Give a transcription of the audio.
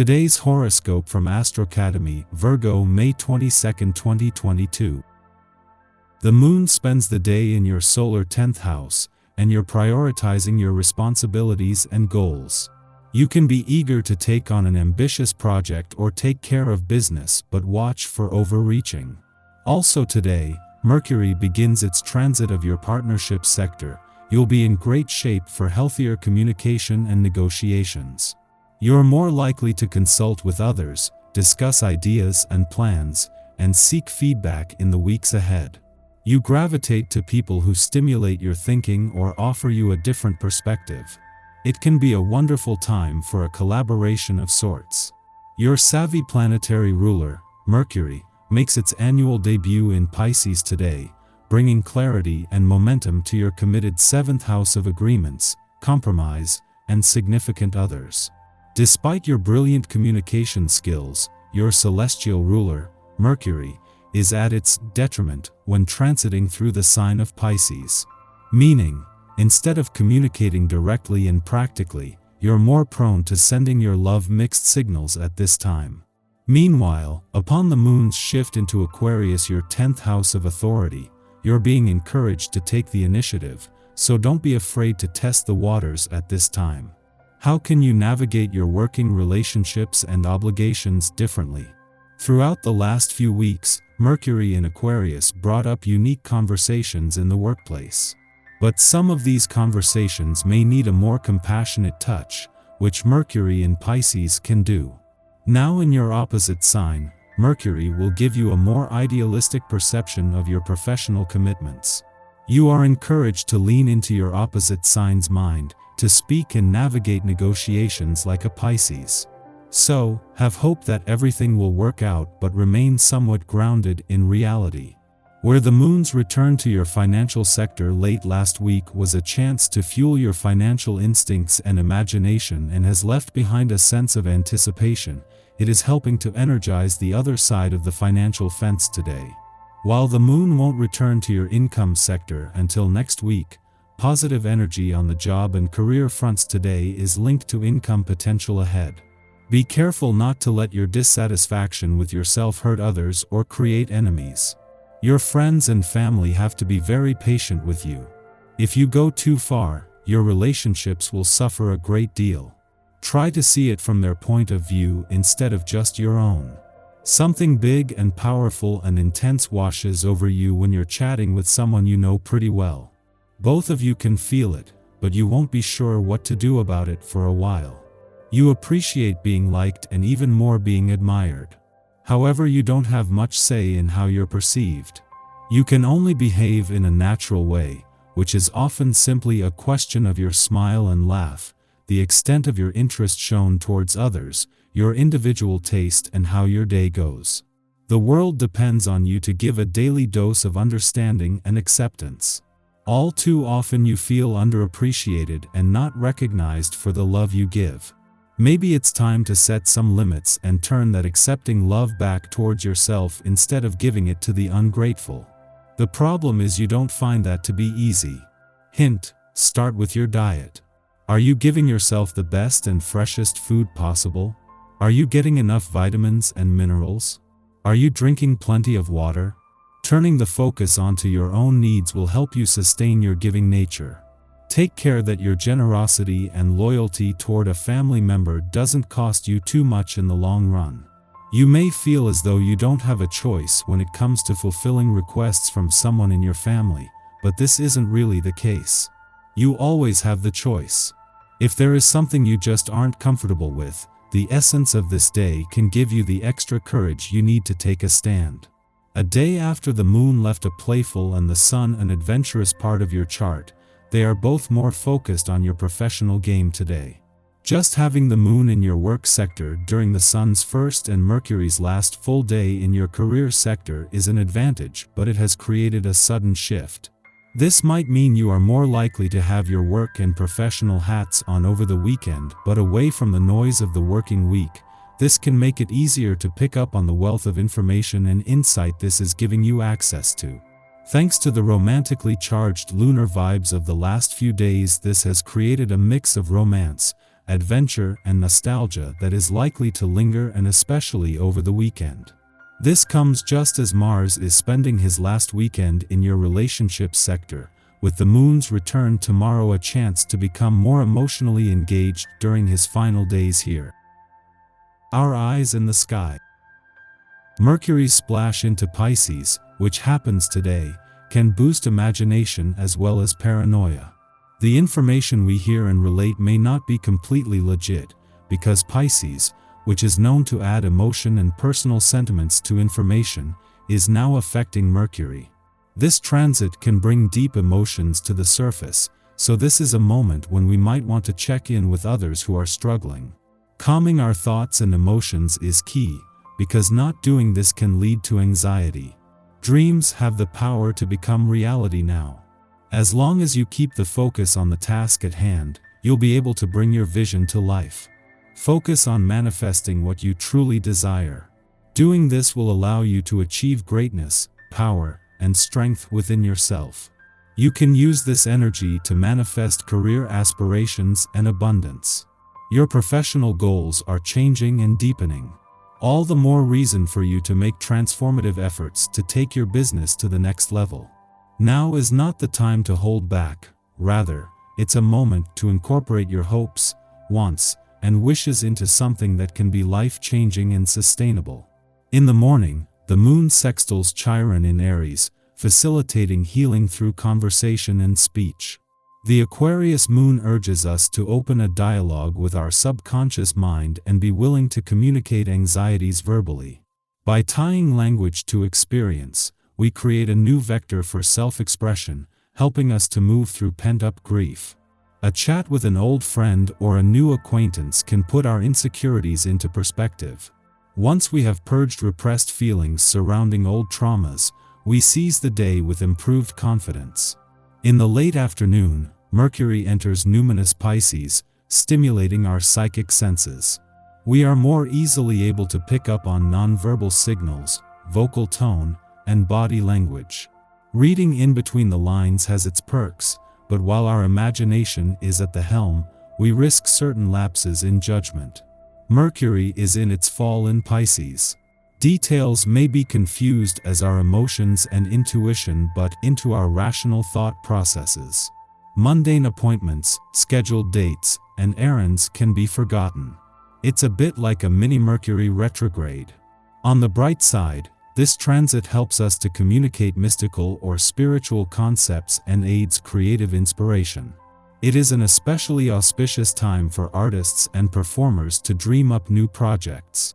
Today's horoscope from Astrocademy Virgo May 22, 2022. The moon spends the day in your solar 10th house, and you're prioritizing your responsibilities and goals. You can be eager to take on an ambitious project or take care of business, but watch for overreaching. Also today, Mercury begins its transit of your partnership sector. You'll be in great shape for healthier communication and negotiations. You're more likely to consult with others, discuss ideas and plans, and seek feedback in the weeks ahead. You gravitate to people who stimulate your thinking or offer you a different perspective. It can be a wonderful time for a collaboration of sorts. Your savvy planetary ruler, Mercury, makes its annual debut in Pisces today, bringing clarity and momentum to your committed 7th house of agreements, compromise, and significant others. Despite your brilliant communication skills, your celestial ruler, Mercury, is at its detriment when transiting through the sign of Pisces. Meaning, instead of communicating directly and practically, you're more prone to sending your love mixed signals at this time. Meanwhile, upon the moon's shift into Aquarius, your 10th house of authority, you're being encouraged to take the initiative, so don't be afraid to test the waters at this time. How can you navigate your working relationships and obligations differently? Throughout the last few weeks, Mercury in Aquarius brought up unique conversations in the workplace. But some of these conversations may need a more compassionate touch, which Mercury in Pisces can do. Now in your opposite sign, Mercury will give you a more idealistic perception of your professional commitments. You are encouraged to lean into your opposite sign's mind, to speak and navigate negotiations like a Pisces. So, have hope that everything will work out, but remain somewhat grounded in reality. Where the moon's return to your financial sector late last week was a chance to fuel your financial instincts and imagination and has left behind a sense of anticipation, it is helping to energize the other side of the financial fence today. While the moon won't return to your income sector until next week, positive energy on the job and career fronts today is linked to income potential ahead. Be careful not to let your dissatisfaction with yourself hurt others or create enemies. Your friends and family have to be very patient with you. If you go too far, your relationships will suffer a great deal. Try to see it from their point of view instead of just your own. Something big and powerful and intense washes over you when you're chatting with someone you know pretty well. Both of you can feel it, but you won't be sure what to do about it for a while. You appreciate being liked and even more being admired. However, you don't have much say in how you're perceived. You can only behave in a natural way, which is often simply a question of your smile and laugh, the extent of your interest shown towards others, your individual taste, and how your day goes. The world depends on you to give a daily dose of understanding and acceptance. All too often you feel underappreciated and not recognized for the love you give. Maybe it's time to set some limits and turn that accepting love back towards yourself instead of giving it to the ungrateful. The problem is you don't find that to be easy. Hint: start with your diet. Are you giving yourself the best and freshest food possible? Are you getting enough vitamins and minerals? Are you drinking plenty of water? Turning the focus onto your own needs will help you sustain your giving nature. Take care that your generosity and loyalty toward a family member doesn't cost you too much in the long run. You may feel as though you don't have a choice when it comes to fulfilling requests from someone in your family, but this isn't really the case. You always have the choice. If there is something you just aren't comfortable with, the essence of this day can give you the extra courage you need to take a stand. A day after the moon left a playful and the sun an adventurous part of your chart, they are both more focused on your professional game today. Just having the moon in your work sector during the sun's first and Mercury's last full day in your career sector is an advantage, but it has created a sudden shift. This might mean you are more likely to have your work and professional hats on over the weekend, but away from the noise of the working week. This can make it easier to pick up on the wealth of information and insight this is giving you access to. Thanks to the romantically charged lunar vibes of the last few days, this has created a mix of romance, adventure, and nostalgia that is likely to linger, and especially over the weekend. This comes just as Mars is spending his last weekend in your relationship sector, with the moon's return tomorrow a chance to become more emotionally engaged during his final days here. Our eyes in the sky. Mercury's splash into Pisces, which happens today, can boost imagination as well as paranoia. The information we hear and relate may not be completely legit, because Pisces, which is known to add emotion and personal sentiments to information, is now affecting Mercury. This transit can bring deep emotions to the surface, so this is a moment when we might want to check in with others who are struggling. Calming our thoughts and emotions is key, because not doing this can lead to anxiety. Dreams have the power to become reality now. As long as you keep the focus on the task at hand, you'll be able to bring your vision to life. Focus on manifesting what you truly desire. Doing this will allow you to achieve greatness, power, and strength within yourself. You can use this energy to manifest career aspirations and abundance. Your professional goals are changing and deepening. All the more reason for you to make transformative efforts to take your business to the next level. Now is not the time to hold back, rather, it's a moment to incorporate your hopes, wants, and wishes into something that can be life-changing and sustainable. In the morning, the moon sextiles Chiron in Aries, facilitating healing through conversation and speech. The Aquarius moon urges us to open a dialogue with our subconscious mind and be willing to communicate anxieties verbally. By tying language to experience, we create a new vector for self-expression, helping us to move through pent-up grief. A chat with an old friend or a new acquaintance can put our insecurities into perspective. Once we have purged repressed feelings surrounding old traumas, we seize the day with improved confidence. In the late afternoon, Mercury enters numinous Pisces, stimulating our psychic senses. We are more easily able to pick up on nonverbal signals, vocal tone, and body language. Reading in between the lines has its perks, but while our imagination is at the helm, we risk certain lapses in judgment. Mercury is in its fall in Pisces. Details may be confused as our emotions and intuition butt into our rational thought processes. Mundane appointments, scheduled dates, and errands can be forgotten. It's a bit like a mini Mercury retrograde. On the bright side, this transit helps us to communicate mystical or spiritual concepts and aids creative inspiration. It is an especially auspicious time for artists and performers to dream up new projects.